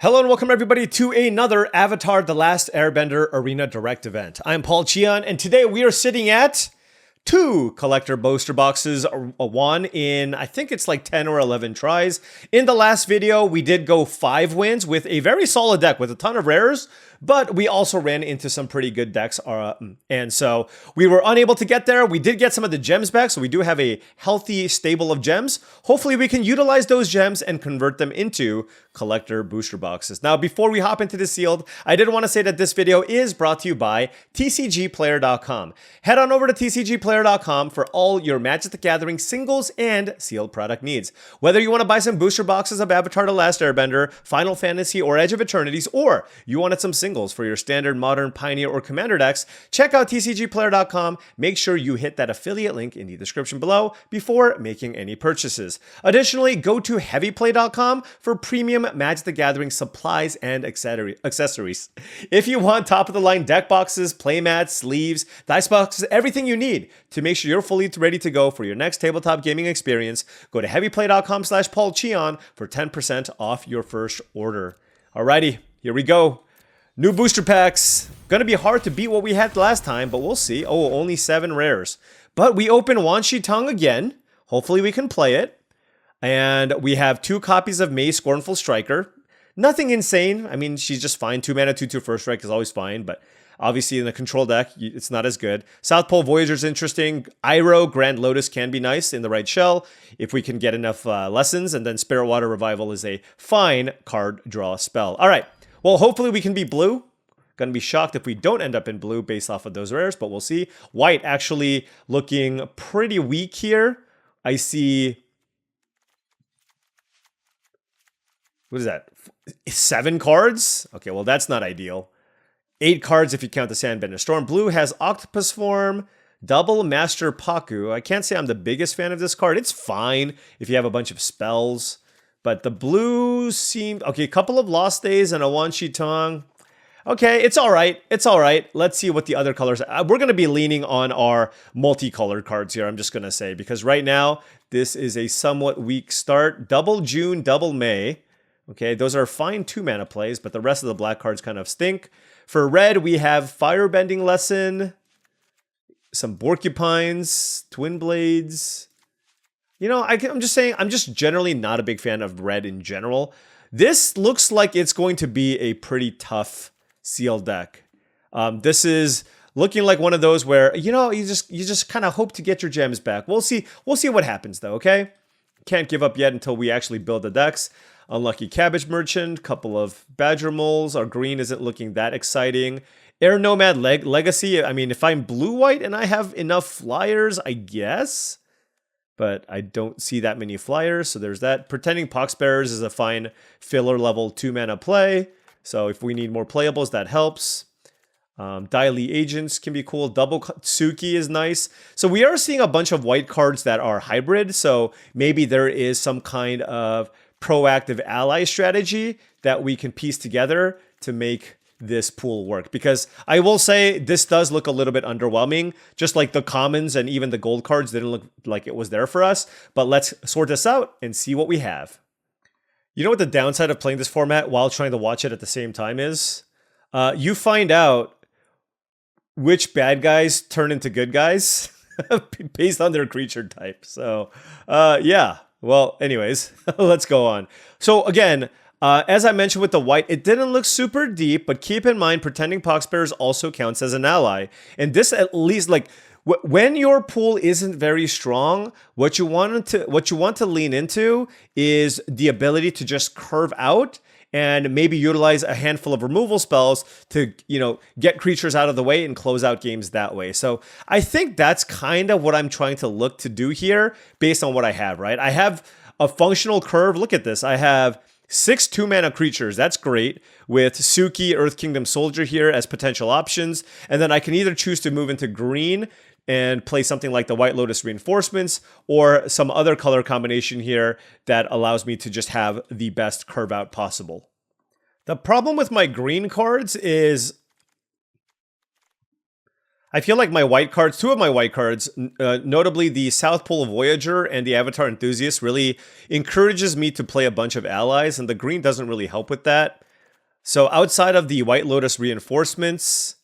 Hello and welcome everybody to another Avatar The Last Airbender Arena Direct event. I'm Paul Cheon, and today we are sitting at 2 collector booster boxes, one in, I think it's like 10 or 11 tries. In the last video, we did go 5 wins with a very solid deck with a ton of rares, but we also ran into some pretty good decks, and so we were unable to get there. We did get some of the gems back, so we do have a healthy stable of gems. Hopefully we can utilize those gems and convert them into collector booster boxes. Now, before we hop into the sealed, I did want to say that this video is brought to you by TCGplayer.com. Head on over to TCGplayer.com for all your Magic the Gathering singles and sealed product needs. Whether you want to buy some booster boxes of Avatar The Last Airbender, Final Fantasy, or Edge of Eternities, or you wanted some singles for your standard Modern, Pioneer, or Commander decks, check out TCGplayer.com. Make sure you hit that affiliate link in the description below before making any purchases. Additionally, go to HeavyPlay.com for premium Magic the Gathering supplies and accessories. If you want top-of-the-line deck boxes, playmats, sleeves, dice boxes, everything you need to make sure you're fully ready to go for your next tabletop gaming experience, go to HeavyPlay.com/paulcheon for 10% off your first order. Alrighty, here we go. New booster packs. Gonna be hard to beat what we had last time, but we'll see. Oh, only 7 rares. But we open Wan Shi Tong again. Hopefully we can play it. And we have 2 copies of May Scornful Striker. Nothing insane. I mean, she's just fine. 2 mana, 2/2 first strike is always fine, but obviously in the control deck, it's not as good. South Pole Voyager is interesting. Iroh, Grand Lotus can be nice in the right shell if we can get enough lessons. And then Spirit Water Revival is a fine card draw spell. All right. Well, hopefully we can be blue. Gonna be shocked if we don't end up in blue based off of those rares, but we'll see. White actually looking pretty weak here. I see... What is that? 7 cards? Okay, well, that's not ideal. 8 cards if you count the Sandbender Storm. Blue has Octopus Form, Double Master Paku. I can't say I'm the biggest fan of this card. It's fine if you have a bunch of spells. But the blue seemed... Okay, a couple of Lost Days and a Wan Shi Tong. Okay, it's all right. It's all right. Let's see what the other colors are. We're going to be leaning on our multicolored cards here, I'm just going to say. Because right now, this is a somewhat weak start. Double June, double May. Okay, those are fine 2-mana plays, but the rest of the black cards kind of stink. For red, we have Firebending Lesson, some Porcupines, Twin Blades. You know, I'm just saying, I'm just generally not a big fan of red in general. This looks like it's going to be a pretty tough sealed deck. This is looking like one of those where, you know, you just kind of hope to get your gems back. We'll see what happens though, okay? Can't give up yet until we actually build the decks. Unlucky Cabbage Merchant, couple of Badger Moles. Our green isn't looking that exciting. Air Nomad Legacy. I mean, if I'm blue-white and I have enough flyers, I guess. But I don't see that many flyers, so there's that. Pretending Poxbearers is a fine filler level 2-mana play. So if we need more playables, that helps. Dai Li Agents can be cool. Double Tsuki is nice. So we are seeing a bunch of white cards that are hybrid. So maybe there is some kind of proactive ally strategy that we can piece together to make this pool work. Because I will say this does look a little bit underwhelming. Just like the commons and even the gold cards didn't look like it was there for us. But let's sort this out and see what we have. You know what the downside of playing this format while trying to watch it at the same time is? You find out which bad guys turn into good guys based on their creature type. So, yeah. Well, anyways, let's go on. So again, as I mentioned with the white, it didn't look super deep, but keep in mind, Pretending Poxbearers also counts as an ally. And this at least, like, when your pool isn't very strong, what you want to lean into is the ability to just curve out and maybe utilize a handful of removal spells to, you know, get creatures out of the way and close out games that way. So I think that's kind of what I'm trying to look to do here based on what I have, right? I have a functional curve. Look at this. I have 6 2-mana creatures. That's great. With Suki, Earth Kingdom Soldier here as potential options. And then I can either choose to move into green and play something like the White Lotus Reinforcements or some other color combination here that allows me to just have the best curve out possible. The problem with my green cards is I feel like my white cards, 2 of my white cards, notably the South Pole Voyager and the Avatar Enthusiast, really encourages me to play a bunch of allies, and the green doesn't really help with that. So outside of the White Lotus reinforcements,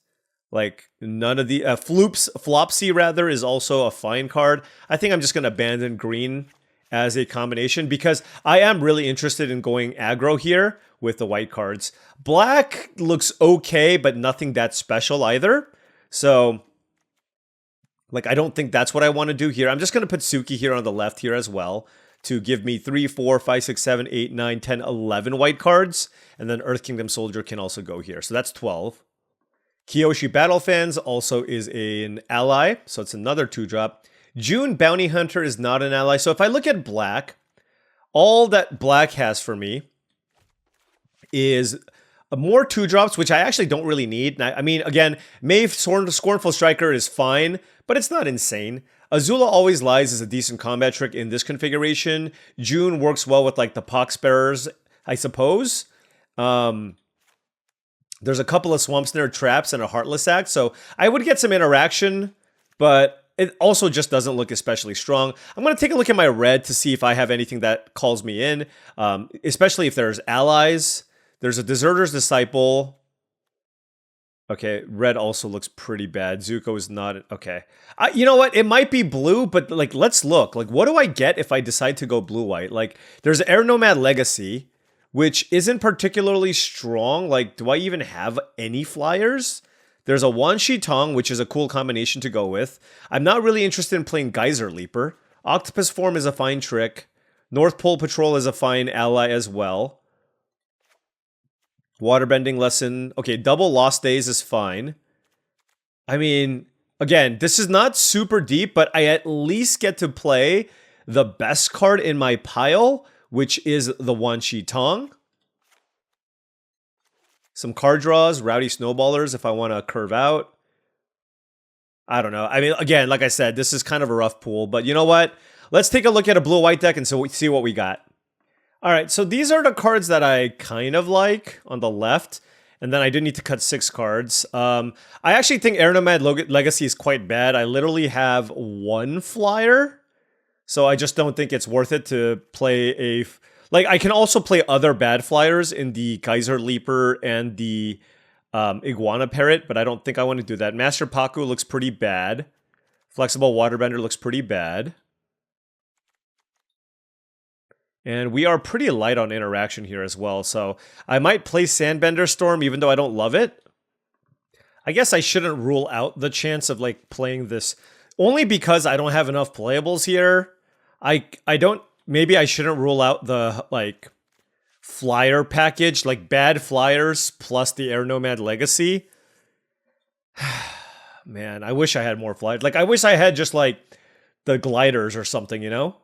like none of the Flopsy rather is also a fine card. I think I'm just going to abandon green as a combination because I am really interested in going aggro here with the white cards. Black looks okay, but nothing that special either. So, like, I don't think that's what I want to do here. I'm just going to put Suki here on the left here as well to give me 3, 4, 5, 6, 7, 8, 9, 10, 11 white cards. And then Earth Kingdom Soldier can also go here. So that's 12. Kyoshi Battle Fans also is an ally. So it's another 2-drop. June Bounty Hunter is not an ally. So if I look at black, all that black has for me is more 2-drops, which I actually don't really need. I mean, again, Maeve Scornful Striker is fine, but it's not insane. Azula Always Lies is a decent combat trick in this configuration. June works well with like the Poxbearers, I suppose. There's a couple of Swamp Snare traps and a Heartless Act, so I would get some interaction, but it also just doesn't look especially strong. I'm going to take a look at my red to see if I have anything that calls me in, especially if there's allies. There's a Deserter's Disciple. Okay, red also looks pretty bad. Zuko is not... Okay. You know what? It might be blue, but like, let's look. Like, what do I get if I decide to go blue-white? Like, there's Air Nomad Legacy, which isn't particularly strong. Like, do I even have any flyers? There's a Wan Shi Tong, which is a cool combination to go with. I'm not really interested in playing Geyser Leaper. Octopus Form is a fine trick. North Pole Patrol is a fine ally as well. Waterbending Lesson. Okay, Double Lost Days is fine. I mean, again, this is not super deep, but I at least get to play the best card in my pile, which is the Wan Shi Tong. Some card draws, Rowdy Snowballers if I want to curve out. I don't know. I mean, again, like I said, this is kind of a rough pool, but you know what? Let's take a look at a blue-white deck and so we see what we got. All right, so these are the cards that I kind of like on the left, and then I do need to cut 6 cards. I actually think Air Nomad Legacy is quite bad. I literally have 1 flyer, so I just don't think it's worth it to play a... Like, I can also play other bad flyers in the Geyser Leaper and the Iguana Parrot, but I don't think I want to do that. Master Paku looks pretty bad. Flexible Waterbender looks pretty bad. And we are pretty light on interaction here as well, so I might play Sandbender Storm even though I don't love it. I guess I shouldn't rule out the chance of like playing this only because I don't have enough playables here. I don't... Maybe I shouldn't rule out the, like, flyer package, like bad flyers plus the Air Nomad Legacy. Man, I wish I had more flyers. Like, I wish I had just, like, the gliders or something, you know?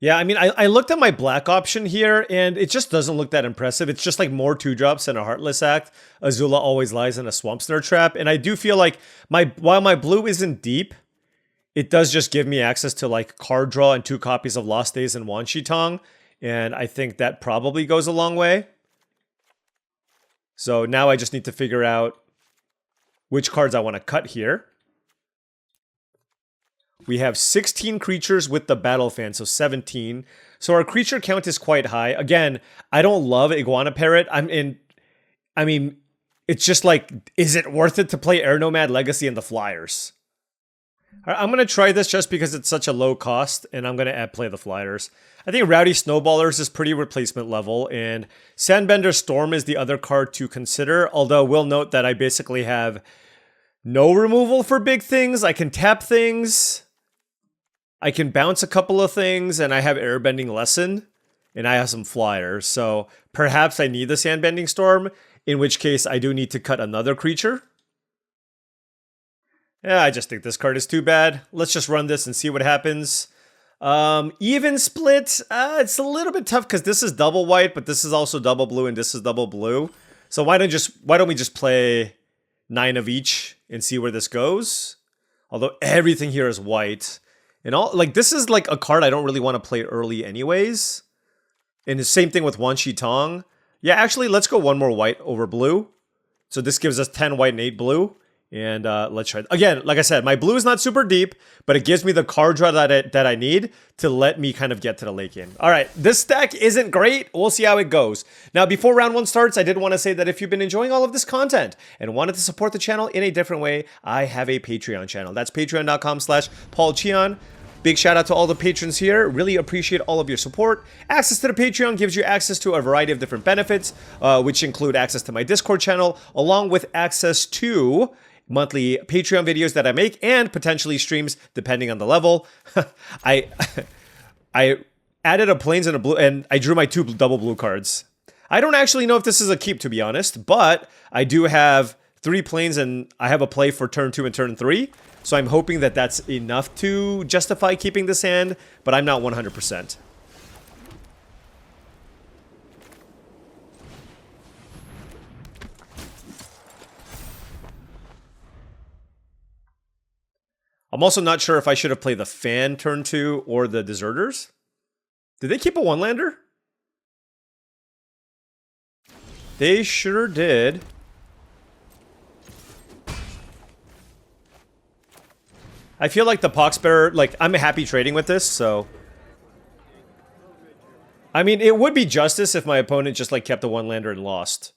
Yeah, I mean, I looked at my black option here, and it just doesn't look that impressive. It's just, like, more 2-drops and a Heartless Act. Azula Always Lies in a Swamp Snare Trap. And I do feel like, while my blue isn't deep, it does just give me access to like card draw and 2 copies of Lost Days and Wan Shi Tong, and I think that probably goes a long way. So now I just need to figure out which cards I want to cut here. We have 16 creatures with the Battle Fan, so 17. So our creature count is quite high. Again, I don't love Iguana Parrot. I mean, it's just like, is it worth it to play Air Nomad Legacy and the Flyers? I'm going to try this just because it's such a low cost, and I'm going to play the flyers. I think Rowdy Snowballers is pretty replacement level, and Sandbender Storm is the other card to consider, although we'll note that I basically have no removal for big things. I can tap things, I can bounce a couple of things, and I have Airbending Lesson, and I have some flyers, so perhaps I need the Sandbending Storm, in which case I do need to cut another creature. Yeah, I just think this card is too bad. Let's just run this and see what happens. Even split, it's a little bit tough because this is double white, but this is also double blue and this is double blue. So why don't we just play 9 of each and see where this goes? Although everything here is white. And all like this is like a card I don't really want to play early anyways. And the same thing with Wan Shi Tong. Yeah, actually, let's go 1 more white over blue. So this gives us 10 white and 8 blue. And let's try. Again, like I said, my blue is not super deep, but it gives me the card draw that I need to let me kind of get to the late game. All right, this deck isn't great. We'll see how it goes. Now, before round one starts, I did want to say that if you've been enjoying all of this content and wanted to support the channel in a different way, I have a Patreon channel. That's patreon.com/paulcheon. Big shout out to all the patrons here. Really appreciate all of your support. Access to the Patreon gives you access to a variety of different benefits, which include access to my Discord channel, along with access to monthly Patreon videos that I make and potentially streams depending on the level. I added a plains and a blue, and I drew my 2 double blue cards. I don't actually know if this is a keep, to be honest, but I do have 3 plains and I have a play for turn 2 and turn 3. So I'm hoping that that's enough to justify keeping this hand, but I'm not 100%. I'm also not sure if I should have played the Fan turn 2 or the Deserters. Did they keep a one-lander? They sure did. I feel like the Poxbearer, like, I'm happy trading with this, so... I mean, it would be justice if my opponent just, like, kept a one-lander and lost.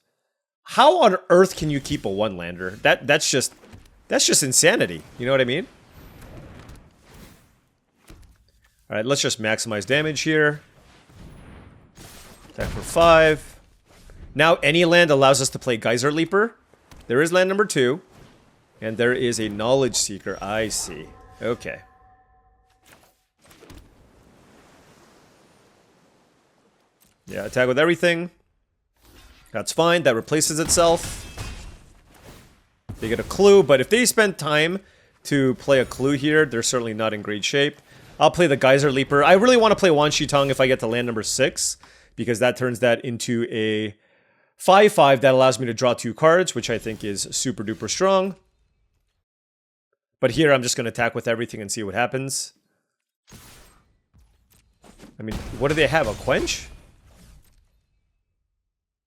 How on earth can you keep a one-lander? That's just insanity. You know what I mean? Alright, let's just maximize damage here. Attack for 5. Now any land allows us to play Geyser Leaper. There is land number 2. And there is a Knowledge Seeker. I see. Okay. Yeah, attack with everything. That's fine. That replaces itself. They get a clue, but if they spend time to play a clue here, they're certainly not in great shape. I'll play the Geyser Leaper. I really want to play Wan Shi Tong if I get to land number 6, because that turns that into a 5/5 that allows me to draw 2 cards, which I think is super duper strong. But here I'm just going to attack with everything and see what happens. I mean, what do they have? A Quench?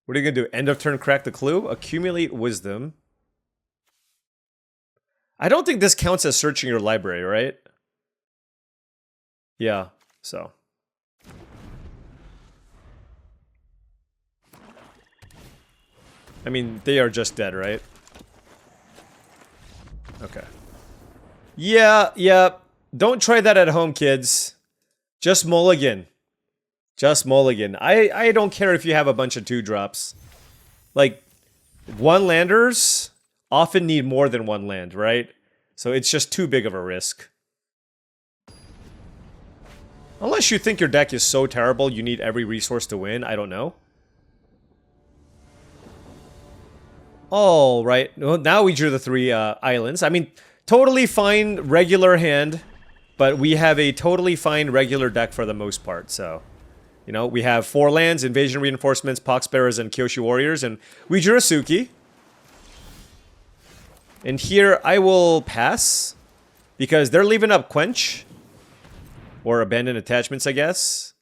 What are you going to do? End of turn, crack the clue? Accumulate Wisdom. I don't think this counts as searching your library, right? Yeah, so. I mean, they are just dead, right? Okay. Yeah. Don't try that at home, kids. Just mulligan. Just mulligan. I don't care if you have a bunch of 2-drops. Like, one-landers often need more than one land, right? So it's just too big of a risk. Unless you think your deck is so terrible you need every resource to win, I don't know. All right, well, now we drew the 3 islands. I mean, totally fine regular hand, but we have a totally fine regular deck for the most part, so... You know, we have 4 lands, Invasion Reinforcements, Poxbearers, and Kyoshi Warriors, and we drew a Suki. And here, I will pass, because they're leaving up Quench. Or Abandoned Attachments, I guess.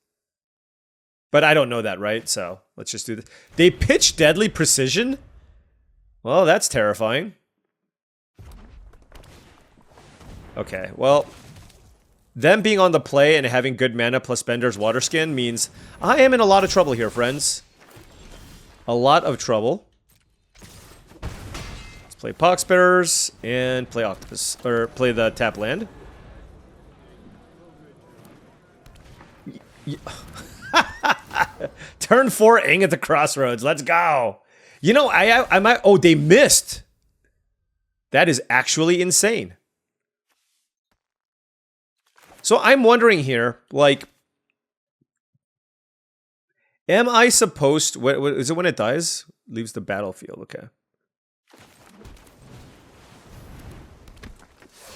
But I don't know that, right? So, let's just do this. They pitch Deadly Precision? Well, that's terrifying. Okay, well... Them being on the play and having good mana plus Bender's Water Skin means I am in a lot of trouble here, friends. A lot of trouble. Let's play Poxbearers and play Octopus. Or play the tap land. Turn 4 Aang at the Crossroads. Let's go. You know, I might... Oh, they missed. That is actually insane. So I'm wondering here, like, am I supposed to, what is it when it dies? Leaves the battlefield, okay.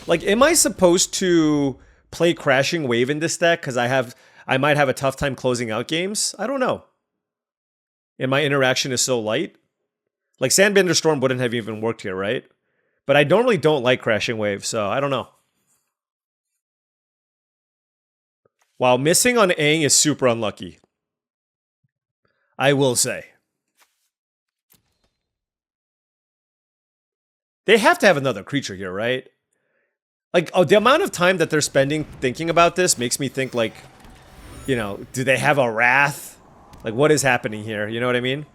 Like, am I supposed to play Crashing Wave in this deck? Because I might have a tough time closing out games? I don't know. And my interaction is so light. Like, Sandbender Storm wouldn't have even worked here, right? But I normally don't like Crashing Wave, so I don't know. Wow, missing on Aang is super unlucky. I will say. They have to have another creature here, right? Like, oh, the amount of time that they're spending thinking about this makes me think, like, you know, do they have a Wrath? Like, what is happening here? You know what I mean?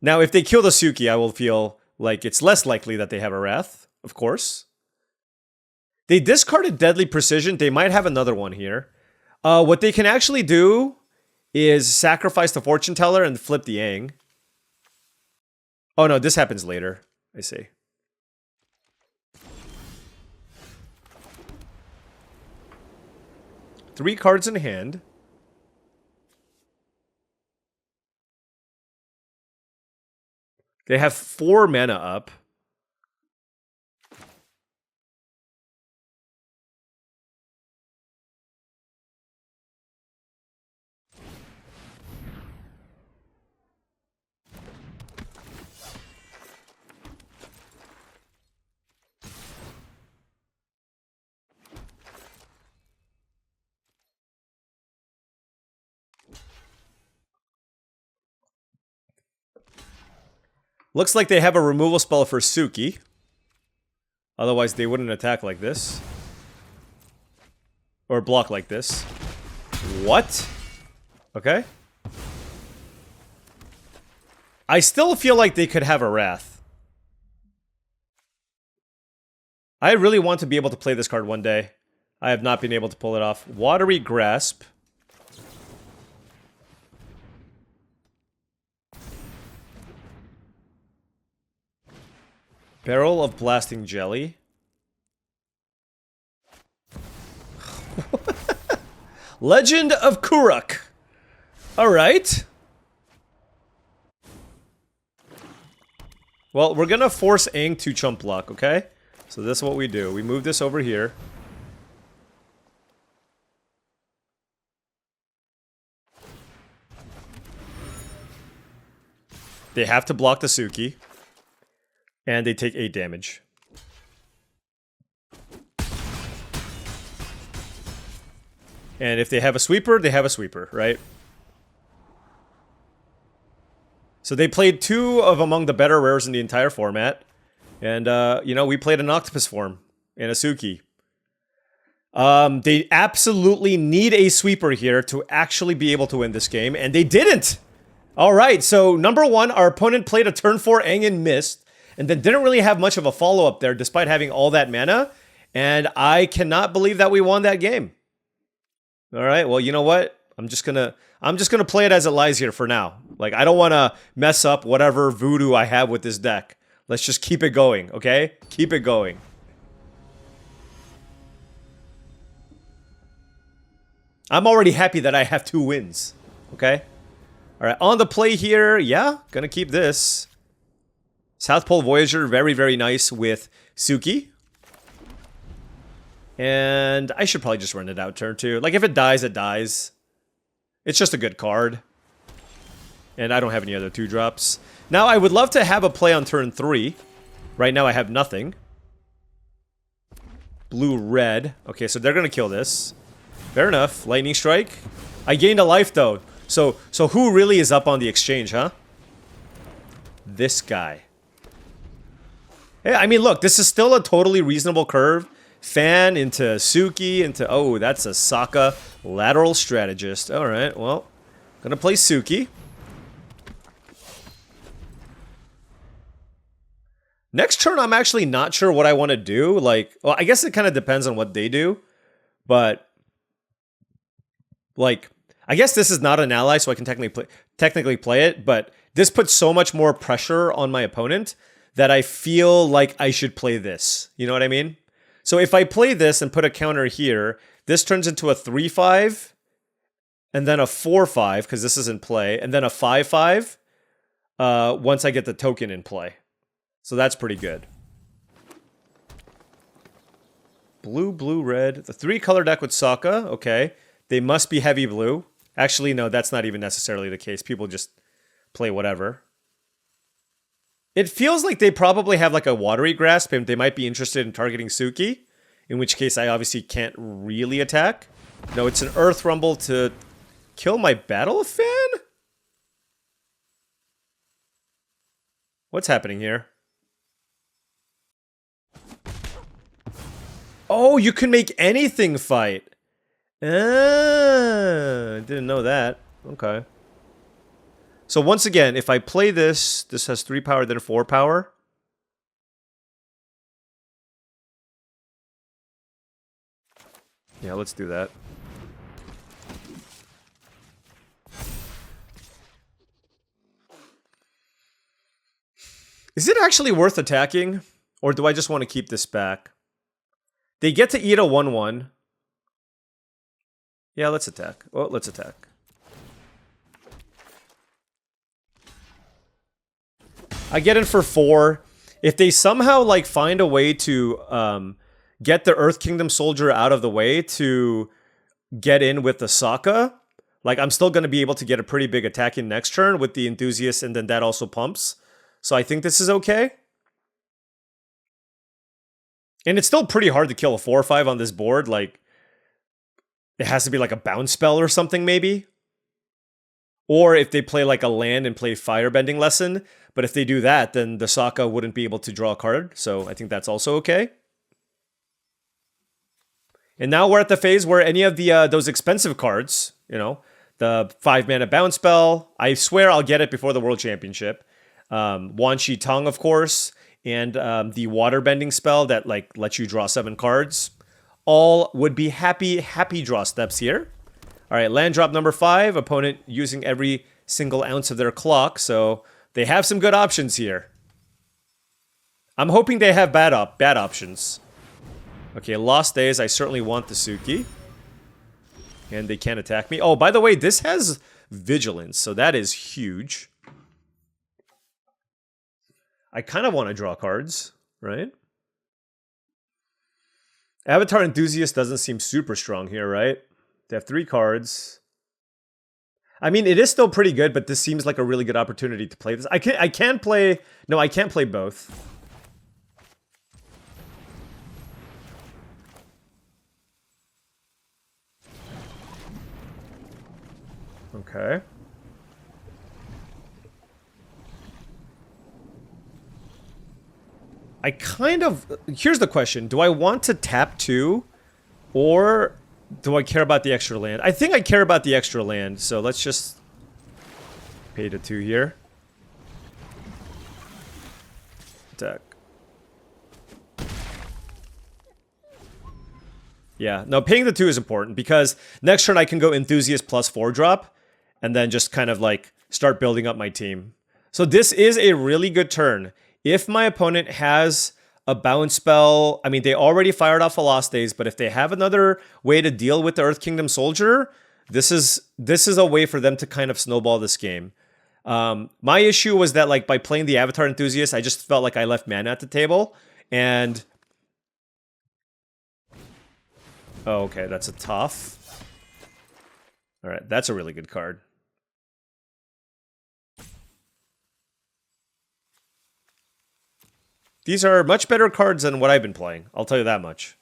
Now, if they kill the Suki, I will feel like it's less likely that they have a Wrath, of course. They discarded Deadly Precision. They might have another one here. What they can actually do is sacrifice the Fortune Teller and flip the Aang. Oh no, this happens later. I see. Three cards in hand. They have 4 mana up. Looks like they have a removal spell for Suki. Otherwise, they wouldn't attack like this. Or block like this. What? Okay. I still feel like they could have a Wrath. I really want to be able to play this card one day. I have not been able to pull it off. Watery Grasp. Barrel of Blasting Jelly. Legend of Kuruk. Alright. Well, we're gonna force Aang to chump block, okay? So this is what we do. We move this over here. They have to block the Suki. And they take 8 damage. And if they have a sweeper, they have a sweeper, right? So they played 2 of among the better rares in the entire format. And, you know, we played an Octopus form and a Suki. They absolutely need a sweeper here to actually be able to win this game, and they didn't! Alright, so number 1, our opponent played a turn 4 Aang and missed. And then didn't really have much of a follow-up there, despite having all that mana. And I cannot believe that we won that game. All right, well, you know what? I'm just gonna play it as it lies here for now. Like, I don't want to mess up whatever voodoo I have with this deck. Let's just keep it going, okay? Keep it going. I'm already happy that I have 2 wins, okay? All right, on the play here, yeah, gonna keep this. South Pole Voyager, very, very nice with Suki. And I should probably just run it out turn 2. Like, if it dies, it dies. It's just a good card. And I don't have any other 2-drops. Now, I would love to have a play on turn 3. Right now, I have nothing. Blue-red. Okay, so they're gonna kill this. Fair enough. Lightning Strike. I gained a life, though. So who really is up on the exchange, huh? This guy. Hey, I mean, look, this is still a totally reasonable curve. Fan into Suki into... Oh, that's a Sokka lateral strategist. Alright, well, gonna play Suki. Next turn, I'm actually not sure what I want to do. Like, well, I guess it kind of depends on what they do. But, like, I guess this is not an ally, so I can technically play it. But this puts so much more pressure on my opponent that I feel like I should play this. You know what I mean? So if I play this and put a counter here, this turns into a 3-5, and then a 4-5, because this is in play, and then a 5-5 once I get the token in play. So that's pretty good. Blue, blue, red. The 3-color deck with Sokka. Okay. They must be heavy blue. Actually, no, that's not even necessarily the case. People just play whatever. It feels like they probably have like a Watery Grasp and they might be interested in targeting Suki. In which case I obviously can't really attack. No, it's an Earth Rumble to kill my Battle Fan? What's happening here? Oh, you can make anything fight. Ah, didn't know that. Okay. So once again, if I play this, this has 3 power, then 4 power. Yeah, let's do that. Is it actually worth attacking? Or do I just want to keep this back? They get to eat a 1/1. Yeah, let's attack. Oh, let's attack. I get in for 4. If they somehow like find a way to get the Earth Kingdom Soldier out of the way to get in with the Sokka, like I'm still going to be able to get a pretty big attack in next turn with the Enthusiast, and then that also pumps. So I think this is okay. And it's still pretty hard to kill a 4 or 5 on this board. Like, it has to be like a bounce spell or something, maybe. Or if they play like a land and play Firebending Lesson. But if they do that, then the Sokka wouldn't be able to draw a card. So I think that's also okay. And now we're at the phase where any of the those expensive cards, you know, the 5-mana bounce spell, I swear I'll get it before the World Championship. Wan Shi Tong, of course, and the waterbending spell that like lets you draw 7 cards. All would be happy draw steps here. All right, land drop number 5. Opponent using every single ounce of their clock, so they have some good options here. I'm hoping they have bad options. Okay, Lost Days. I certainly want the Suki. And they can't attack me. Oh, by the way, this has Vigilance, so that is huge. I kind of want to draw cards, right? Avatar Enthusiast doesn't seem super strong here, right? They have 3 cards. I mean, it is still pretty good, but this seems like a really good opportunity to play this. I can't play... No, I can't play both. Okay. I kind of... Here's the question. Do I want to tap 2? Or do I care about the extra land? I think I care about the extra land, so let's just pay to 2 here. Attack. Yeah, no, paying the 2 is important because next turn I can go Enthusiast plus 4 drop and then just kind of like start building up my team. So this is a really good turn. If my opponent has a bounce spell, I mean, they already fired off a Lost Days, but if they have another way to deal with the Earth Kingdom Soldier, this is a way for them to kind of snowball this game. My issue was that like by playing the Avatar Enthusiast, I just felt like I left mana at the table, and oh, okay, that's a tough. All right, that's a really good card. These are much better cards than what I've been playing. I'll tell you that much.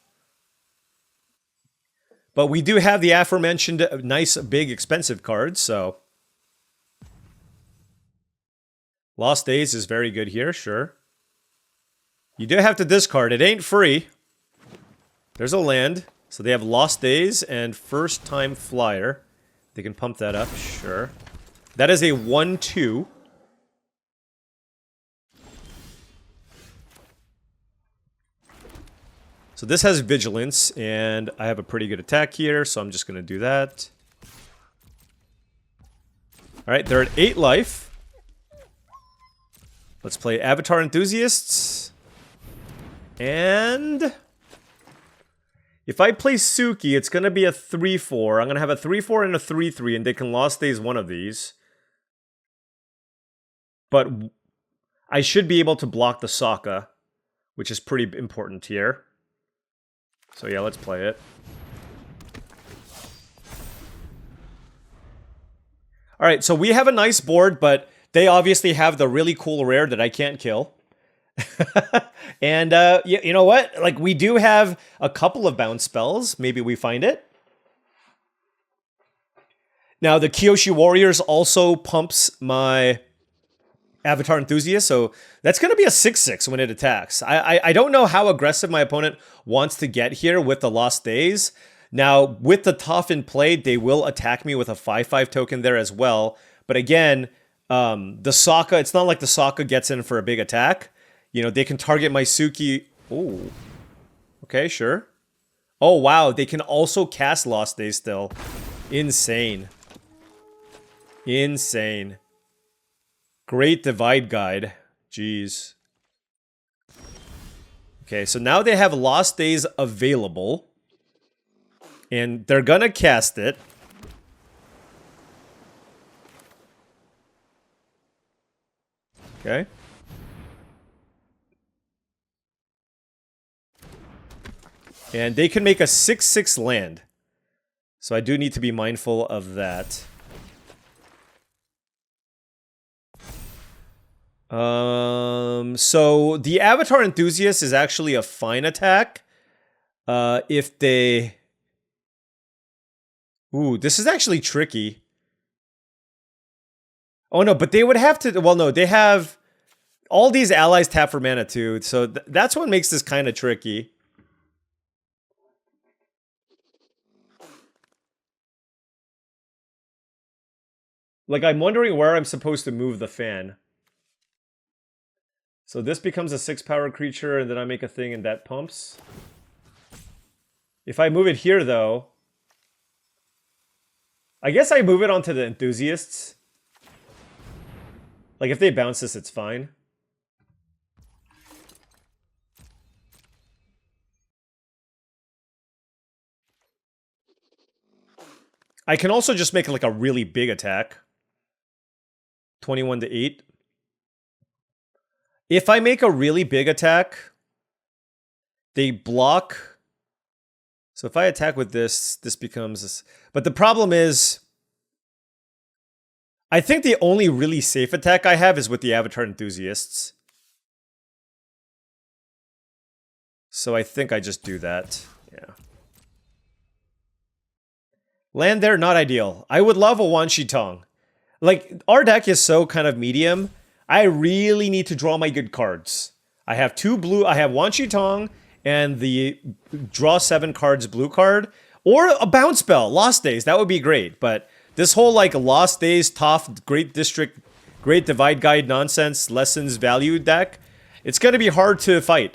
But we do have the aforementioned nice, big, expensive cards, so... Lost Days is very good here, sure. You do have to discard. It ain't free. There's a land. So they have Lost Days and First Time Flyer. They can pump that up, sure. That is a 1/2. So this has Vigilance, and I have a pretty good attack here, so I'm just going to do that. Alright, they're at 8 life. Let's play Avatar Enthusiasts. And... if I play Suki, it's going to be a 3/4. I'm going to have a 3/4 and a 3/3, and they can Lost Days one of these. But I should be able to block the Sokka, which is pretty important here. So yeah, let's play it. Alright, so we have a nice board, but they obviously have the really cool rare that I can't kill. And you know what? Like, we do have a couple of bounce spells. Maybe we find it. Now, the Kyoshi Warriors also pumps my Avatar Enthusiast, so that's going to be a 6/6 when it attacks. I don't know how aggressive my opponent wants to get here with the Lost Days. Now, with the Toph in play, they will attack me with a 5/5 token there as well. But again, the Sokka, it's not like the Sokka gets in for a big attack. You know, they can target my Suki. Oh, okay, sure. Oh, wow, they can also cast Lost Days still. Insane. Insane. Great Divide Guide. Jeez. Okay, so now they have Lost Days available. And they're gonna cast it. Okay. And they can make a 6/6 land. So I do need to be mindful of that. So the Avatar Enthusiast is actually a fine attack. If they... Ooh, this is actually tricky. Oh no, but they would have to... Well, no, they have... All these allies tap for mana too, so that's what makes this kind of tricky. Like, I'm wondering where I'm supposed to move the fan. So this becomes a 6-power creature, and then I make a thing and that pumps. If I move it here, though... I guess I move it onto the Enthusiasts. Like, if they bounce this, it's fine. I can also just make, like, a really big attack. 21 to 8. If I make a really big attack, they block. So if I attack with this, this becomes this. But the problem is, I think the only really safe attack I have is with the Avatar Enthusiasts. So I think I just do that. Yeah. Land there, not ideal. I would love a Wan Shi Tong. Like, our deck is so kind of medium. I really need to draw my good cards. I have 2 blue. I have Wan Shi Tong and the draw 7 cards blue card. Or a bounce spell, Lost Days. That would be great. But this whole, like, Lost Days, Toph, Great District, Great Divide Guide nonsense, lessons value deck, it's going to be hard to fight.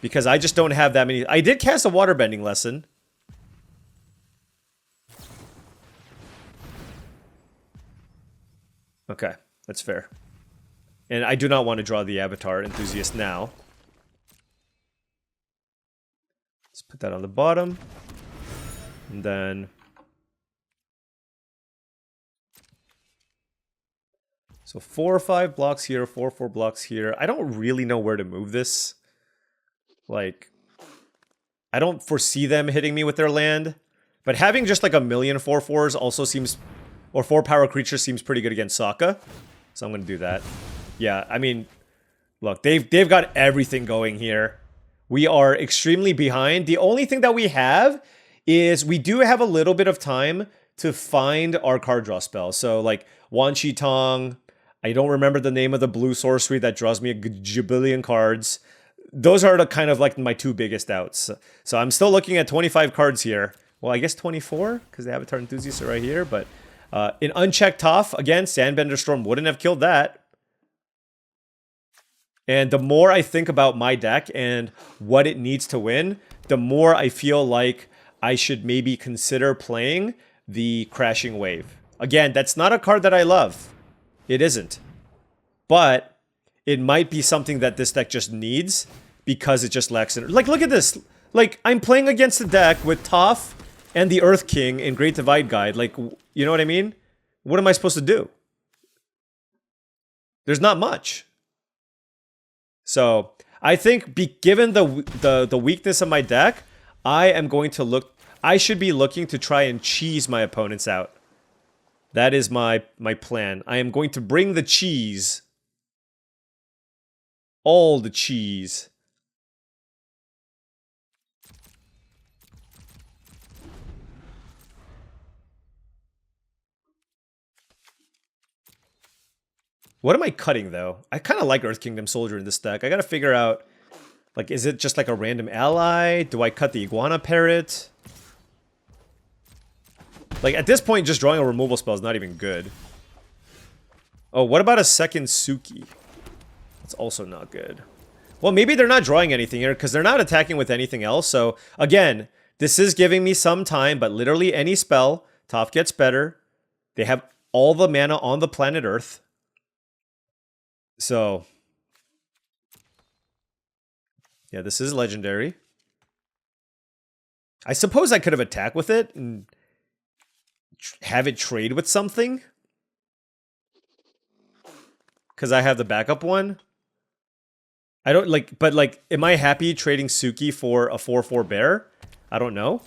Because I just don't have that many. I did cast a waterbending lesson. Okay, that's fair. And I do not want to draw the Avatar Enthusiast now. Let's put that on the bottom. And then... So 4 or 5 blocks here, 4 or 4 blocks here. I don't really know where to move this. Like, I don't foresee them hitting me with their land. But having just like a million 4/4s also seems... Or 4-power creatures seems pretty good against Sokka. So I'm going to do that. Yeah, I mean, look, they've got everything going here. We are extremely behind. The only thing that we have is we do have a little bit of time to find our card draw spell. So like Wan Shi Tong, I don't remember the name of the blue sorcery that draws me a gabillion cards. Those are the kind of like my 2 biggest outs. So I'm still looking at 25 cards here. Well, I guess 24 because the Avatar Enthusiasts are right here, but in unchecked Toph, again, Sandbender Storm wouldn't have killed that. And the more I think about my deck and what it needs to win, the more I feel like I should maybe consider playing the Crashing Wave. Again, that's not a card that I love. It isn't. But it might be something that this deck just needs because it just lacks it. Like, look at this. Like, I'm playing against the deck with Toph and the Earth King in Great Divide Guide. Like, you know what I mean? What am I supposed to do? There's not much. So I think, given the weakness of my deck, I am going to look. I should be looking to try and cheese my opponents out. That is my plan. I am going to bring the cheese, all the cheese. What am I cutting, though? I kind of like Earth Kingdom Soldier in this deck. I gotta figure out, like, is it just like a random ally? Do I cut the Iguana Parrot? Like, at this point, just drawing a removal spell is not even good. Oh, what about a second Suki? That's also not good. Well, maybe they're not drawing anything here, because they're not attacking with anything else. So, again, this is giving me some time, but literally any spell, Toph gets better. They have all the mana on the planet Earth. So, yeah, this is legendary. I suppose I could have attacked with it and have it trade with something. Because I have the backup one. I don't like, but like, am I happy trading Suki for a 4/4 bear? I don't know.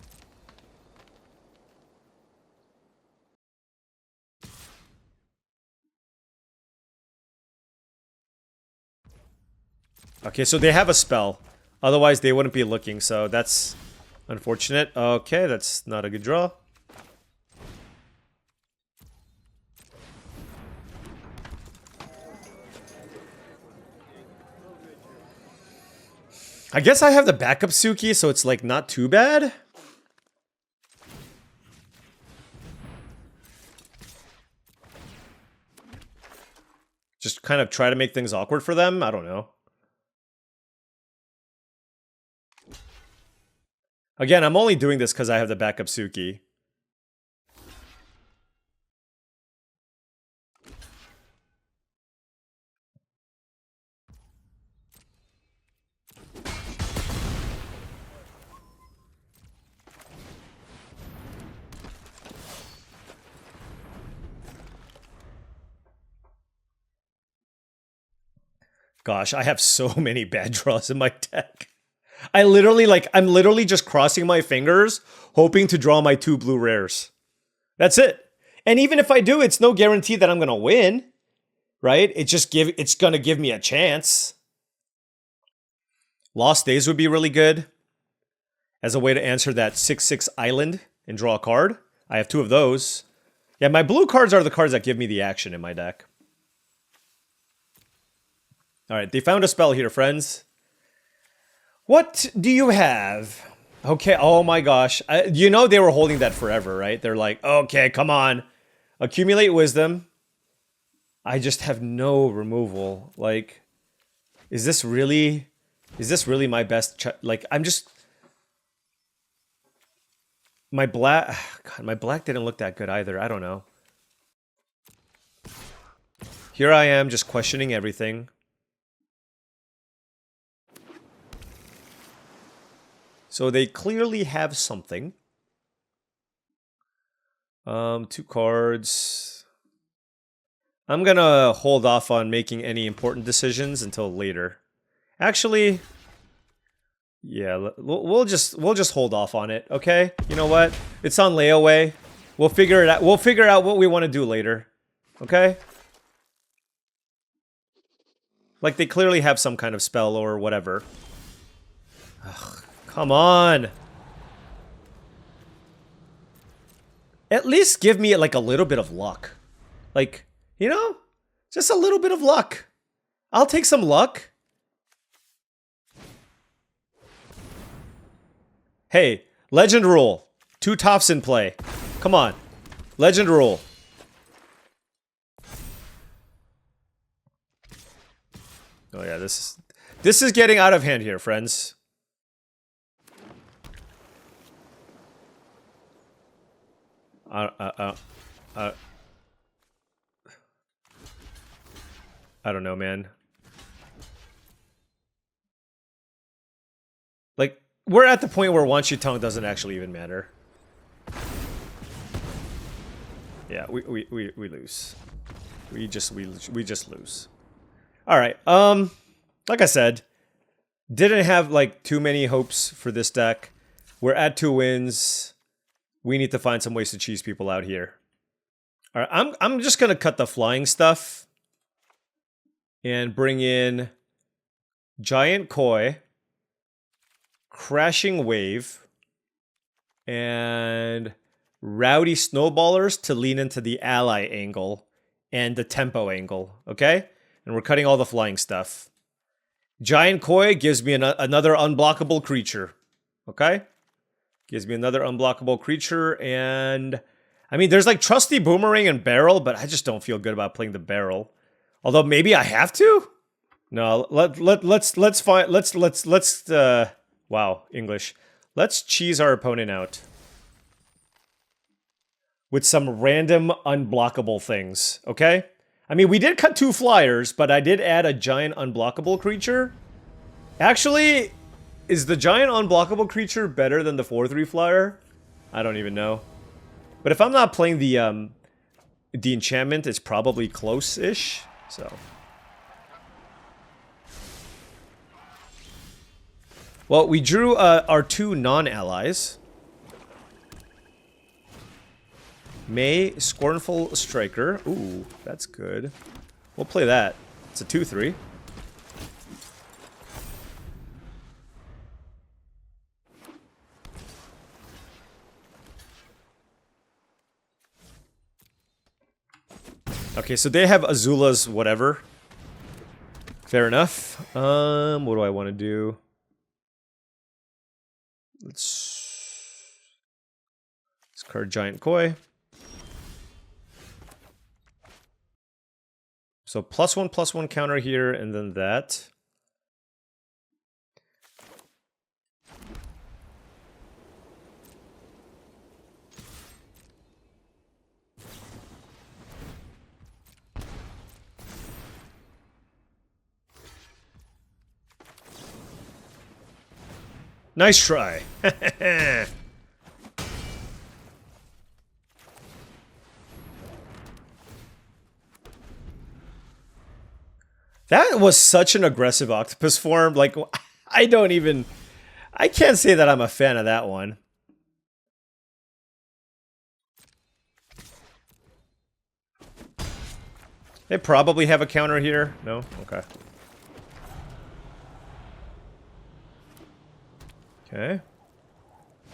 Okay, so they have a spell. Otherwise, they wouldn't be looking, so that's unfortunate. Okay, that's not a good draw. I guess I have the backup Suki, so it's like not too bad. Just kind of try to make things awkward for them. I don't know. Again, I'm only doing this because I have the backup Suki. Gosh, I have so many bad draws in my deck. I'm literally just crossing my fingers, hoping to draw my 2 blue rares. That's it. And even if I do, it's no guarantee that I'm gonna win, right? It's gonna give me a chance. Lost Days would be really good as a way to answer that 6/6 island and draw a card. I have 2 of those. Yeah, my blue cards are the cards that give me the action in my deck. All right, they found a spell here, friends. What do you have? Okay, oh my gosh. You know they were holding that forever, right? They're like, okay, come on. Accumulate wisdom. I just have no removal. Like, is this really my best? Like, I'm just... My black... God, my black didn't look that good either. I don't know. Here I am just questioning everything. So they clearly have something. 2 cards. I'm gonna hold off on making any important decisions until later. Actually, yeah, we'll just hold off on it, okay? You know what? It's on layaway. We'll figure it out. We'll figure out what we want to do later. Okay? Like they clearly have some kind of spell or whatever. Ugh. Come on. At least give me like a little bit of luck. Like, you know, just a little bit of luck. I'll take some luck. Hey, legend rule. 2 Tophs in play. Come on. Legend rule. Oh yeah, this is getting out of hand here, friends. I don't know, man. Like, we're at the point where Wan Shi Tong doesn't actually even matter. Yeah, we lose. We just lose. All right. Like I said, didn't have like too many hopes for this deck. We're at 2 wins. We need to find some ways to cheese people out here. All right, I'm just gonna cut the flying stuff and bring in Giant Koi, Crashing Wave, and Rowdy Snowballers to lean into the ally angle and the tempo angle, okay? And we're cutting all the flying stuff. Giant Koi gives me another unblockable creature, okay? Gives me another unblockable creature, and... I mean, there's like Trusty Boomerang and Barrel, but I just don't feel good about playing the Barrel. Although maybe I have to? No, let's find... wow, English. Let's cheese our opponent out. With some random unblockable things, okay? I mean, we did cut 2 flyers, but I did add a giant unblockable creature. Actually, is the giant unblockable creature better than the 4/3 flyer? I don't even know. But if I'm not playing the enchantment, it's probably close-ish, so... Well, we drew our 2 non-allies. May, Scornful Striker. Ooh, that's good. We'll play that. It's a 2/3. Okay, so they have Azula's whatever. Fair enough. What do I want to do? Let's card Giant Koi. So +1/+1 counter here, and then that. Nice try. That was such an aggressive octopus form. Like, I can't say that I'm a fan of that one. They probably have a counter here. No? Okay. Okay.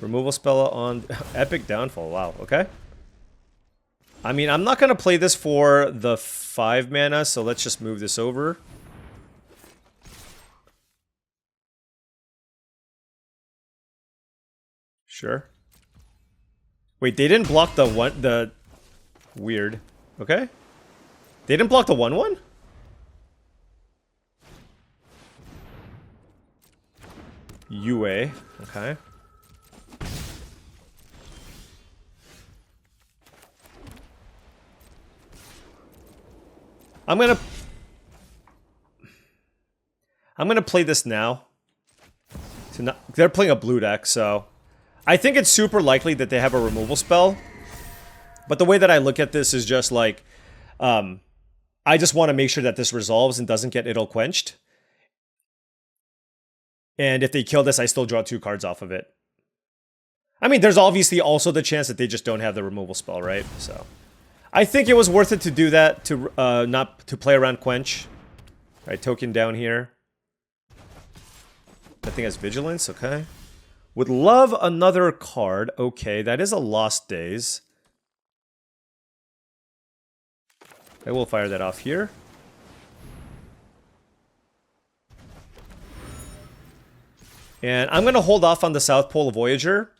Removal spell on Epic Downfall. Wow, okay. I mean, I'm not going to play this for the 5 mana, so let's just move this over. Sure. Wait, they didn't block the weird. Okay. They didn't block the 1/1? UA. Okay. I'm gonna play this now. They're playing a blue deck, so I think it's super likely that they have a removal spell. But the way that I look at this is just like, I just want to make sure that this resolves and doesn't get idle quenched. And if they kill this, I still draw 2 cards off of it. I mean, there's obviously also the chance that they just don't have the removal spell, right? So I think it was worth it to do that, to not to play around quench. All right, token down here. That thing has vigilance, okay. Would love another card. Okay, that is a Lost Days. I will fire that off here. And I'm going to hold off on the South Pole Voyager.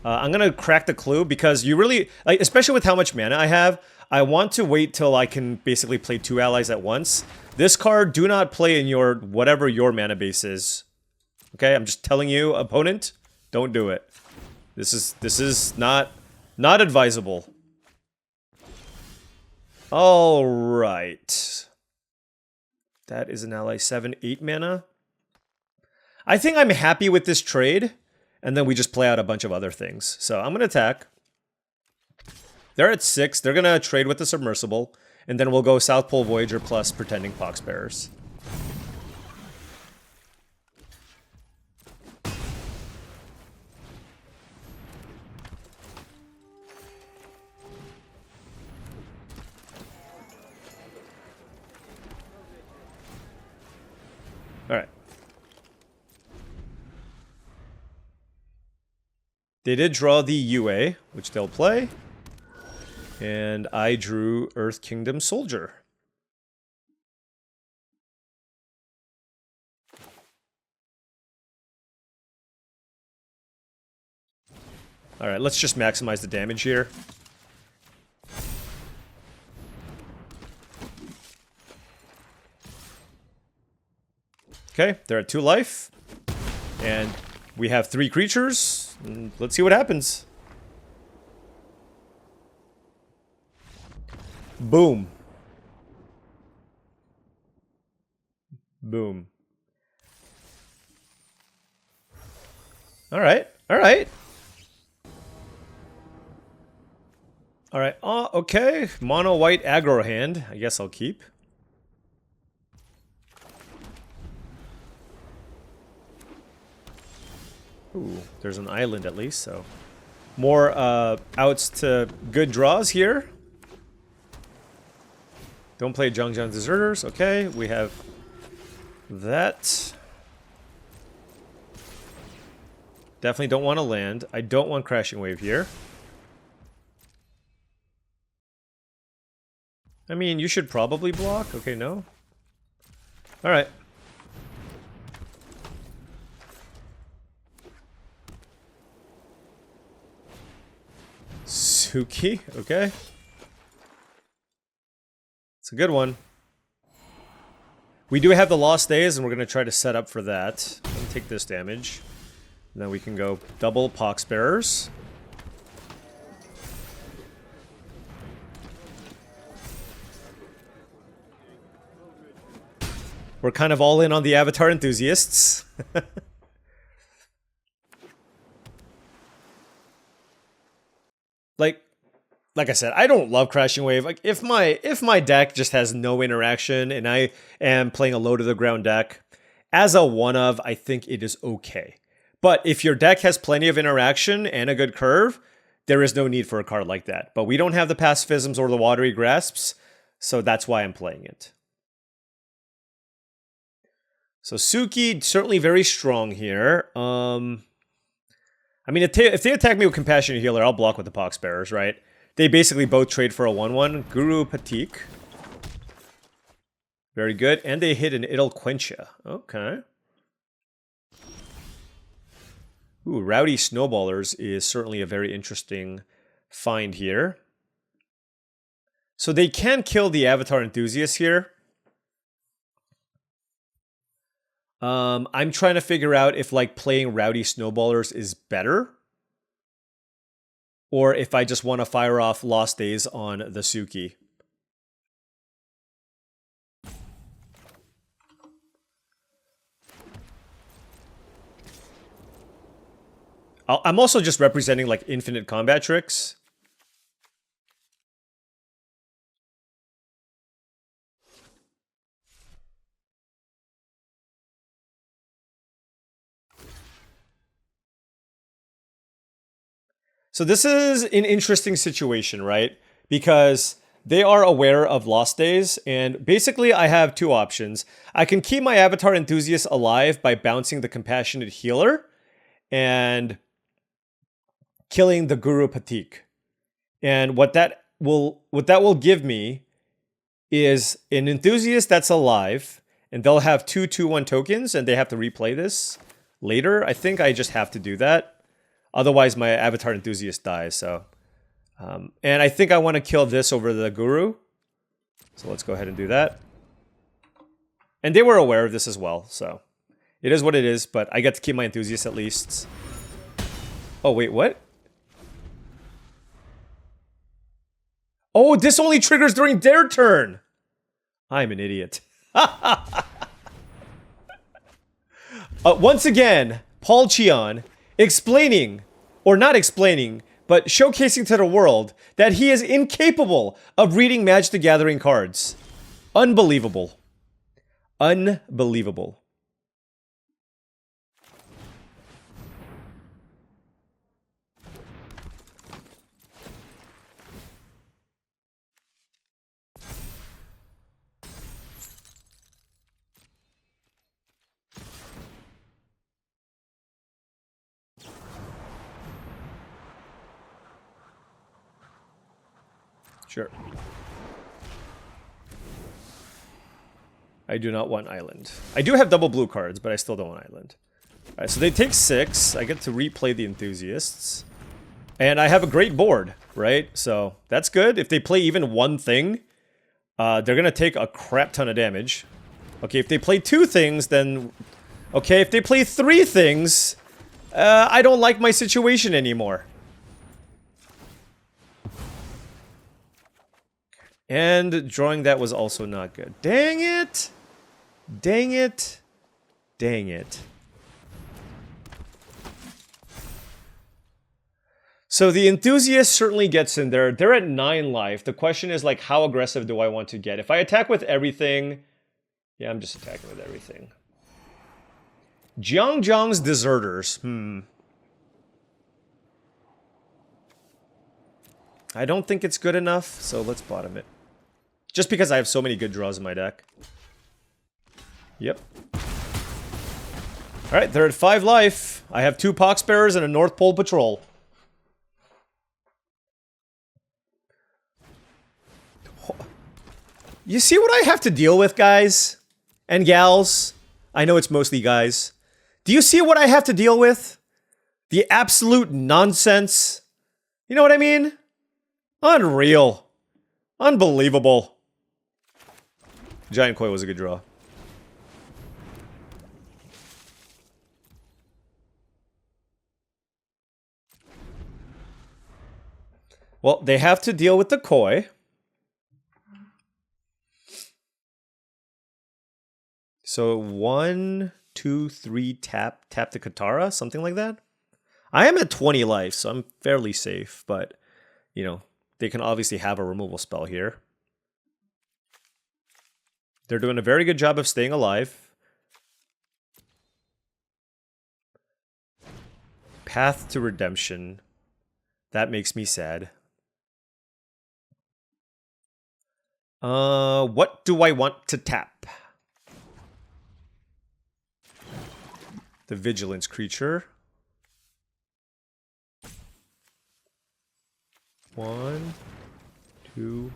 I'm going to crack the clue because you really, like, especially with how much mana I have, I want to wait till I can basically play 2 allies at once. This card, do not play in your, whatever your mana base is. Okay, I'm just telling you, opponent, don't do it. This is not advisable. All right. That is an ally 7/8 mana. I think I'm happy with this trade, and then we just play out a bunch of other things. So I'm going to attack. They're at 6. They're going to trade with the Submersible, and then we'll go South Pole Voyager plus Pretending Poxbearers. All right. They did draw the UA, which they'll play. And I drew Earth Kingdom Soldier. All right, let's just maximize the damage here. Okay, they're at 2 life. And we have 3 creatures. Let's see what happens. Boom. Boom. All right. All right. All right. Oh, okay. Mono white aggro hand. I guess I'll keep. Ooh, there's an island at least, so more outs to good draws here. Don't play Zhangjiang Deserters. Okay, we have that. Definitely don't want to land. I don't want Crashing Wave here. I mean, you should probably block. Okay, no. All right. Suki, okay. It's a good one. We do have the Lost Days, and we're going to try to set up for that. And take this damage. And then we can go double Poxbearers. We're kind of all in on the Avatar enthusiasts. Like I said, I don't love Crashing Wave. Like if my deck just has no interaction and I am playing a low to the ground deck, as a one of, I think it is okay. But if your deck has plenty of interaction and a good curve, there is no need for a card like that. But we don't have the pacifisms or the watery grasps, so that's why I'm playing it. So Suki, certainly very strong here. I mean, if they attack me with Compassionate Healer, I'll block with the Poxbearers, right? They basically both trade for a 1/1. Guru Patik. Very good. And they hit an Idle Quencha. Okay. Ooh, Rowdy Snowballers is certainly a very interesting find here. So they can kill the Avatar Enthusiast here. I'm trying to figure out if like playing Rowdy Snowballers is better. Or if I just want to fire off Lost Days on the Suki. I'm also just representing like infinite combat tricks. So this is an interesting situation, right? Because they are aware of Lost Days, and basically I have 2 options. I can keep my Avatar Enthusiast alive by bouncing the Compassionate Healer and killing the Guru Patik. And what that will give me is an Enthusiast that's alive, and they'll have 2 2/1 tokens, and they have to replay this later. I think I just have to do that. Otherwise, my Avatar Enthusiast dies, so... and I think I want to kill this over the Guru. So let's go ahead and do that. And they were aware of this as well, so... It is what it is, but I get to keep my Enthusiast at least. Oh, wait, what? Oh, this only triggers during their turn! I'm an idiot. Once again, paulcheon explaining, or not explaining, but showcasing to the world that he is incapable of reading Magic the Gathering cards. Unbelievable. Unbelievable. Sure. I do not want island. I do have double blue cards, but I still don't want island. Alright, so they take 6. I get to replay the enthusiasts. And I have a great board, right? So that's good. If they play even one thing, they're going to take a crap ton of damage. Okay, if they play 2 things, then... Okay, if they play 3 things, I don't like my situation anymore. And drawing that was also not good. Dang it! Dang it! Dang it. So the enthusiast certainly gets in there. They're at 9 life. The question is, like, how aggressive do I want to get? If I attack with everything... Yeah, I'm just attacking with everything. Jiangjiang's Deserters. I don't think it's good enough, so let's bottom it. Just because I have so many good draws in my deck. Yep. Alright, they're at 5 life. I have 2 Poxbearers and a North Pole Patrol. You see what I have to deal with, guys? And gals? I know it's mostly guys. Do you see what I have to deal with? The absolute nonsense. You know what I mean? Unreal. Unbelievable. Giant Koi was a good draw. Well, they have to deal with the Koi. So 1, 2, 3, tap the Katara, something like that. I am at 20 life, so I'm fairly safe, but, you know, they can obviously have a removal spell here. They're doing a very good job of staying alive. Path to Redemption. That makes me sad. What do I want to tap? The Vigilance creature. 1, 2.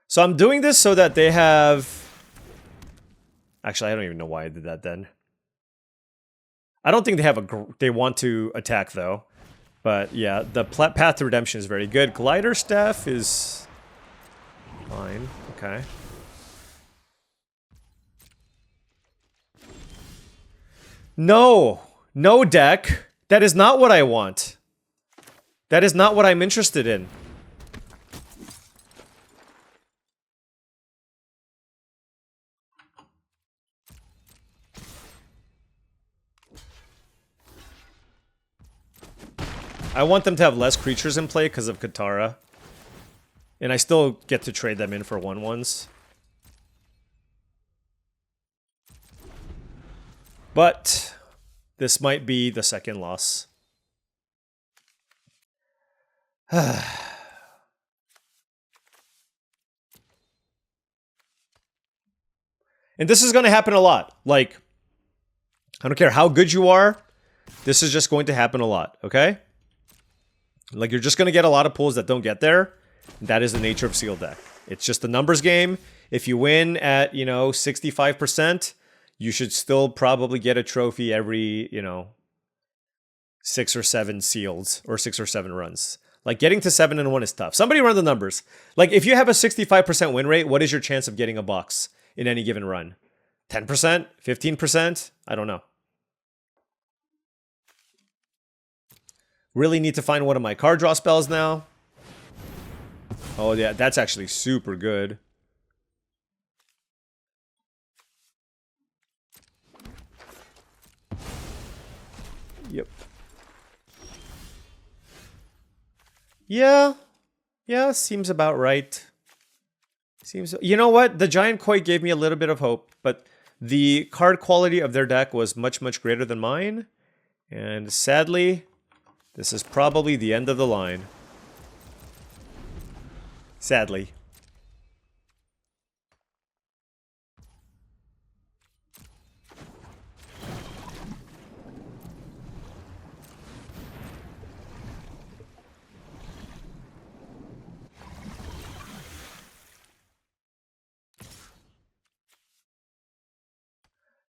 So I'm doing this so that they have... Actually, I don't even know why I did that then. I don't think they have a... They want to attack, though. But, yeah, the Path to Redemption is very good. Glider Staff is... fine. Okay. No! No, deck! That is not what I want. That is not what I'm interested in. I want them to have less creatures in play because of Katara. And I still get to trade them in for 1/1s. But this might be the second loss. And this is going to happen a lot. Like, I don't care how good you are. This is just going to happen a lot, okay? Like, you're just going to get a lot of pulls that don't get there. That is the nature of sealed deck. It's just a numbers game. If you win at, you know, 65%, you should still probably get a trophy every, you know, 6 or 7 seals or 6 or 7 runs. Like, getting to 7-1 is tough. Somebody run the numbers. Like, if you have a 65% win rate, what is your chance of getting a box in any given run? 10%? 15%? I don't know. Really need to find one of my card draw spells now. Oh, yeah, that's actually super good. Yep. Yeah. Yeah, seems about right. Seems... You know what? The Giant Koi gave me a little bit of hope, but the card quality of their deck was much, much greater than mine. And sadly, this is probably the end of the line. Sadly.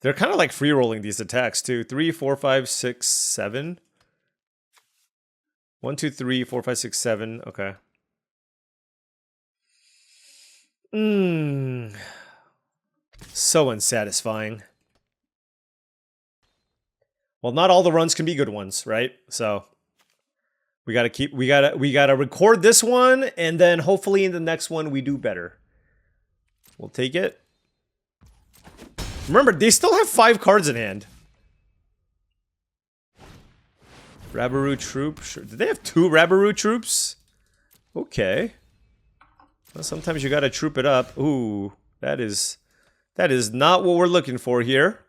They're kind of like free rolling these attacks too. 3, 4, 5, 6, 7. 1, 2, 3, 4, 5, 6, 7. Okay. So unsatisfying. Well, not all the runs can be good ones, right? So we gotta record this one, and then hopefully in the next one we do better. We'll take it. Remember, they still have 5 cards in hand. Rabaru troop. Sure. Did they have 2 Rabaru troops? Okay. Well, sometimes you gotta troop it up. Ooh, that is not what we're looking for here.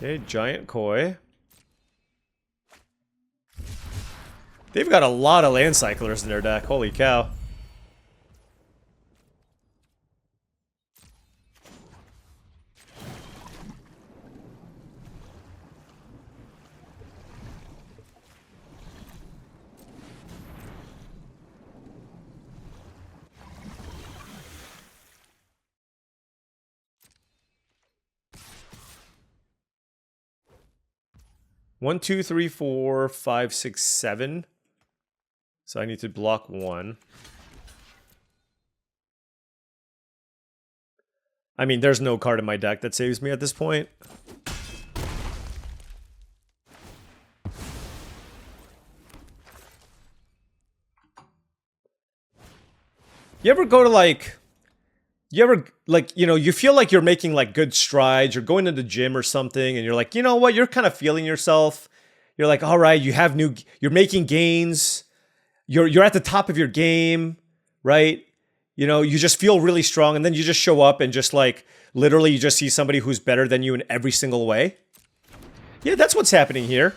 Okay, giant koi. They've got a lot of land cyclers in their deck. Holy cow. One, two, three, four, 5, 6, 7. So I need to block 1. I mean, there's no card in my deck that saves me at this point. You ever go to like... You ever, like, you know, you feel like you're making, like, good strides. You're going to the gym or something, and you're like, you know what? You're kind of feeling yourself. You're like, all right, you're making gains. You're at the top of your game, right? You know, you just feel really strong, and then you just show up and just, like, literally you just see somebody who's better than you in every single way. Yeah, that's what's happening here.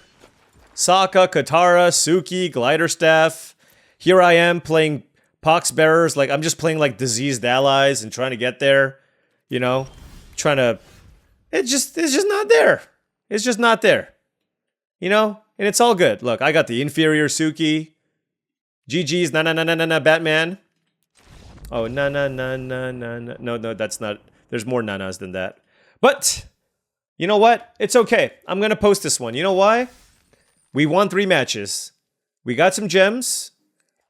Sokka, Katara, Suki, Glider Staff. Here I am playing... Pox bearers, like, I'm just playing, like, diseased allies and trying to get there, you know? Trying to... It's just not there. It's just not there. You know? And it's all good. Look, I got the inferior Suki. GG's, na Batman. Oh, na. No, that's not... There's more nanas than that. But, you know what? It's okay. I'm gonna post this one. You know why? We won 3 matches. We got some gems.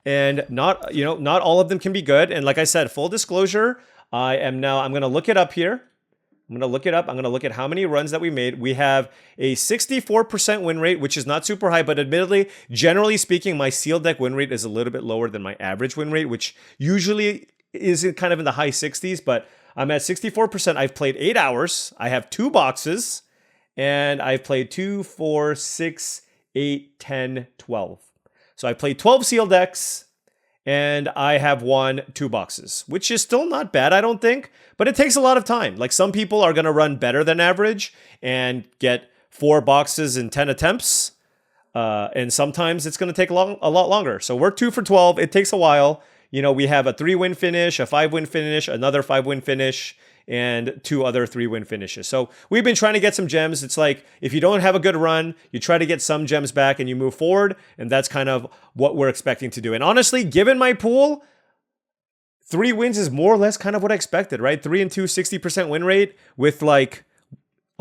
And not all of them can be good. And like I said, full disclosure, I'm going to look it up here. I'm going to look it up. I'm going to look at how many runs that we made. We have a 64% win rate, which is not super high, but admittedly, generally speaking, my sealed deck win rate is a little bit lower than my average win rate, which usually is kind of in the high 60s, but I'm at 64%. I've played 8 hours. I have 2 boxes, and I've played 2, 4, 6, 8, 10, 12. So I played 12 sealed decks, and I have won 2 boxes, which is still not bad, I don't think, but it takes a lot of time. Like, some people are going to run better than average and get 4 boxes in 10 attempts, and sometimes it's going to take a lot longer. So we're 2 for 12. It takes a while. You know, we have a 3-win finish, a 5-win finish, another 5-win finish, and 2 other 3-win finishes. So we've been trying to get some gems. It's like, if you don't have a good run, you try to get some gems back and you move forward, and that's kind of what we're expecting to do. And honestly, given my pool, 3 wins is more or less kind of what I expected, right? 3 and 2, 60% win rate with like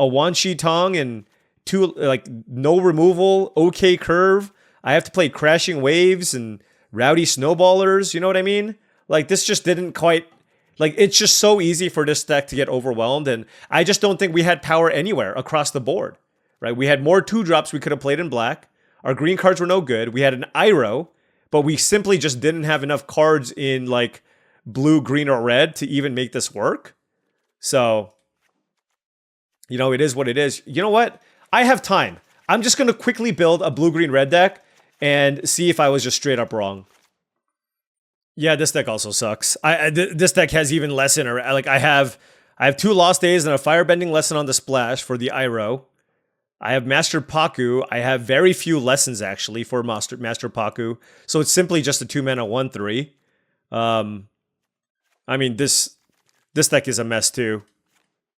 a Wan Shi Tong and 2, like, no removal, okay curve. I have to play Crashing Waves and Rowdy Snowballers, you know what I mean? Like, this just didn't quite... Like, it's just so easy for this deck to get overwhelmed, and I just don't think we had power anywhere across the board, right? We had more 2-drops we could have played in black. Our green cards were no good. We had an Iroh, but we simply just didn't have enough cards in, like, blue, green, or red to even make this work. So, you know, it is what it is. You know what? I have time. I'm just going to quickly build a blue, green, red deck and see if I was just straight up wrong. Yeah, this deck also sucks. This deck has even less in it. Like, I have 2 Lost Days and a Firebending lesson on the splash for the Iroh. I have Master Paku. I have very few lessons, actually, for Master Paku. So it's simply just a 2-mana 1/3. I mean, this deck is a mess too,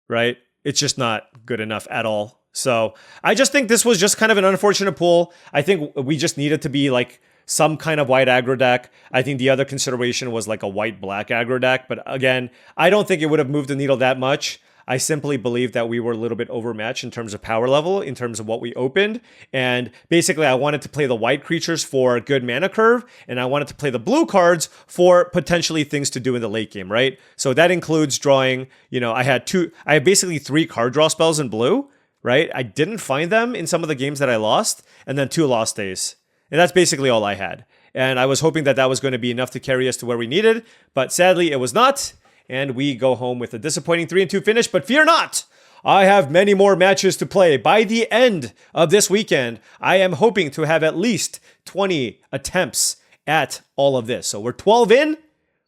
right? It's just not good enough at all. So I just think this was just kind of an unfortunate pull. I think we just needed to be like some kind of white aggro deck. I think the other consideration was like a white-black aggro deck. But again, I don't think it would have moved the needle that much. I simply believe that we were a little bit overmatched in terms of power level, in terms of what we opened. And basically, I wanted to play the white creatures for a good mana curve, and I wanted to play the blue cards for potentially things to do in the late game, right? So that includes drawing, I had basically 3 card draw spells in blue, right? I didn't find them in some of the games that I lost, and then 2 lost days. And that's basically all I had. And I was hoping that that was going to be enough to carry us to where we needed, but sadly, it was not. And we go home with a disappointing 3-2 finish, but fear not! I have many more matches to play. By the end of this weekend, I am hoping to have at least 20 attempts at all of this. So we're 12 in.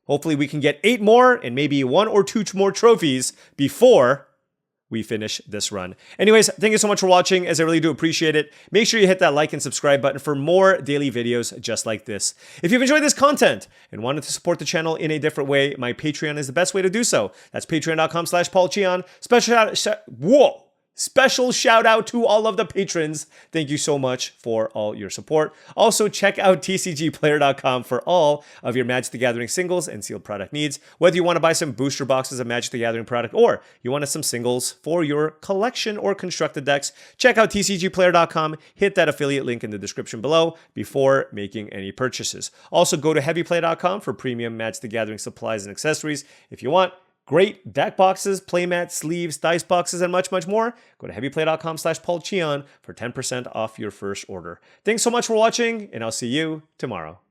Hopefully we can get 8 more and maybe 1 or 2 more trophies before we finish this run. Anyways, thank you so much for watching, as I really do appreciate it. Make sure you hit that like and subscribe button for more daily videos just like this. If you've enjoyed this content and wanted to support the channel in a different way, my Patreon is the best way to do so. That's patreon.com/paulcheon. Special shout out to all of the patrons. Thank you so much for all your support. Also, check out TCGplayer.com for all of your Magic the Gathering singles and sealed product needs. Whether you want to buy some booster boxes of Magic the Gathering product or you wanted some singles for your collection or constructed decks, check out TCGplayer.com. Hit that affiliate link in the description below before making any purchases. Also, go to heavyplay.com for premium Magic the Gathering supplies and accessories if you want. Great deck boxes, playmats, sleeves, dice boxes, and much, much more. Go to heavyplay.com/paulcheon for 10% off your first order. Thanks so much for watching, and I'll see you tomorrow.